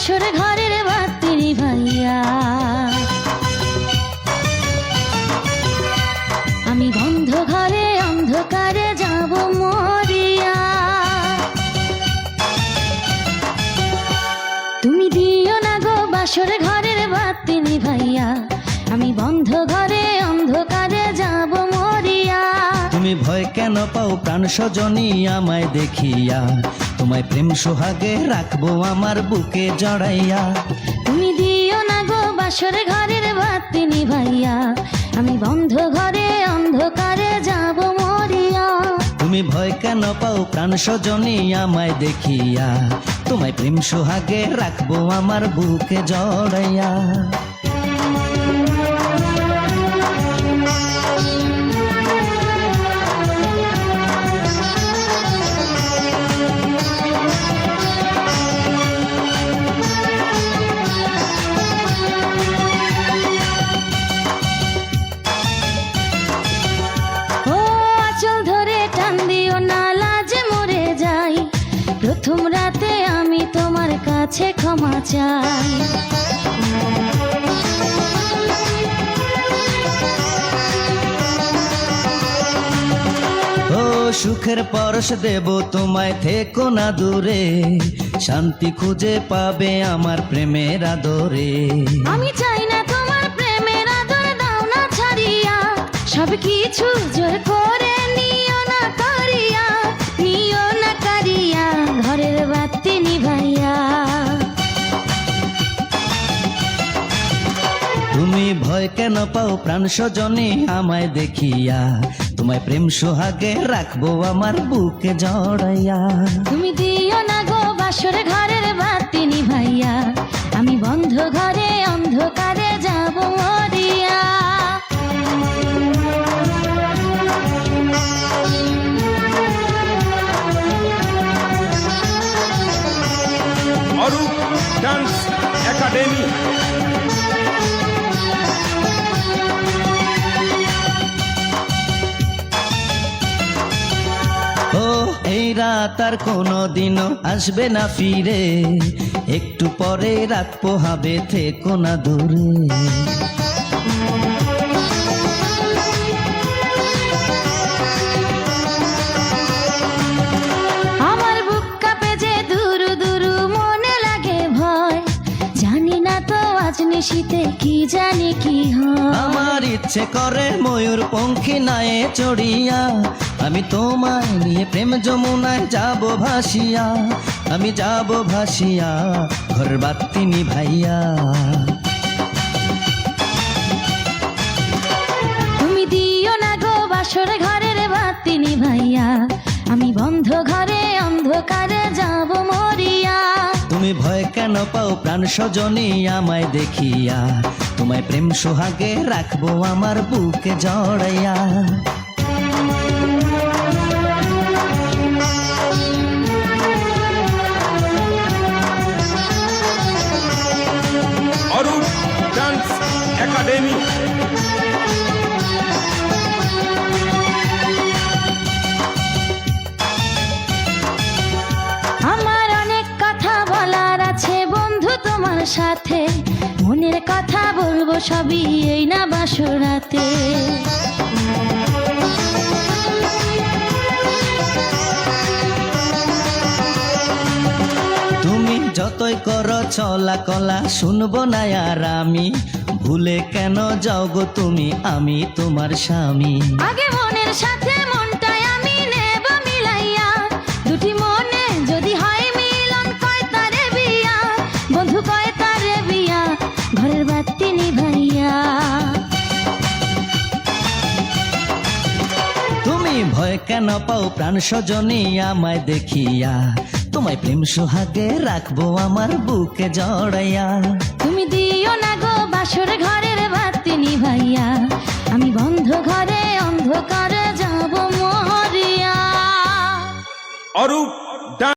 বাসর ঘরের বাতি নিভাইয়া। আমি বন্ধ ঘরে অন্ধকারে যাব মরিয়া। তুমি দিও না গো বাসর ঘরের বাতি নিভাইয়া। আমি বন্ধ ঘরে অন্ধকারে যাব মরিয়া। তুমি ভয় কেন পাও প্রাণ সজনী আমায় দেখিয়া? তোমায় প্রেম সোহাগে রাখবো আমার বুকে জড়াইয়া। তুমি দিও না গো বাসর ঘরের বাতি নিভাইয়া। আমি বন্ধ ঘরে অন্ধকারে যাব মরিয়া। তুমি ভয় কেন পাও প্রাণ সজনী আমায় দেখিয়া? তোমায় প্রেম সোহাগে রাখবো আমার বুকে জড়াইয়া। প্রথম রাতে আমি তোমার কাছে ক্ষমা চাই। ও সুখের পরশ দেব তোমায়, থেকো না দূরে। শান্তি খুঁজে পাবে আমার প্রেমের আদরে। আমি চাই না তোমার প্রেমের আদর, দাও না ছাড়িয়া। সব কিছু জোর করে নিও না করিয়া, নিও না করিয়া ঘরের বাতি নিভাইয়া। তুমি ভয় কেন পাও প্রাণ সজনী আমায় দেখিয়া? তোমায় প্রেম সোহাগে রাখবো আমার বুকে জড়াইয়া। তুমি দিও না গো বাসর ঘরের বাতি নিভাইয়া। আমি বন্ধ ঘরে অন্ধকারে যাব মরিয়া। Arup dance academy. ও এই রাত আর কোনোদিনও আসবে না ফিরে। একটু পরে রাত পোহাবে, থেকো না দূরে। আমার বুক কাঁপে যে দুরু দুরু, মনে লাগে ভয়। জানি না তো আজ নিশীতে কি জানি কি হয়। আমার ইচ্ছে করে ময়ূর পঙ্খী নায়ে চড়িয়া। আমি তোমায় নিয়ে প্রেম যমুনায় যাব ভাসিয়া। আমি যাব ভাসিয়া ঘর বাতি নিভাইয়া। তুমি দিও না গো বাসর ঘরের বাতি নিভাইয়া। আমি বন্ধ ঘরে অন্ধকারে যাব মরিয়া। তুমি ভয় কেন পাও প্রাণ সজনী আমায় দেখিয়া? তোমায় প্রেম সোহাগে রাখবো আমার বুকে জড়াইয়া। Arup dance academy. আমার অনেক কথা বলার আছে বন্ধু তোমার সাথে। মনের কথা বলবো সবই এই না বাসরাতে। তুমি যতই করো চলা কলা, শুনবো না আর আমি। ভুলে কেন যাও গো তুমি, আমি তোমার স্বামী। আগে মনের সাথে মনটাই আমি নেব মিলাইয়া। দুটি মনে যদি হয় মিলন, কয় তারে বিয়া। বন্ধু কয় তারে বিয়া, ঘরের বাতি নিভাইয়া। তুমি ভয় কেন পাও প্রাণ সজনী আমায় দেখিয়া? তোমায় প্রেম সোহাগে রাখবো আমার বুকে জড়াইয়া। তুমি দিও না গো বাসর ঘরের বাতি নিভাইয়া। আমি বন্ধ ঘরে অন্ধকারে যাব মরিয়া। অরূপ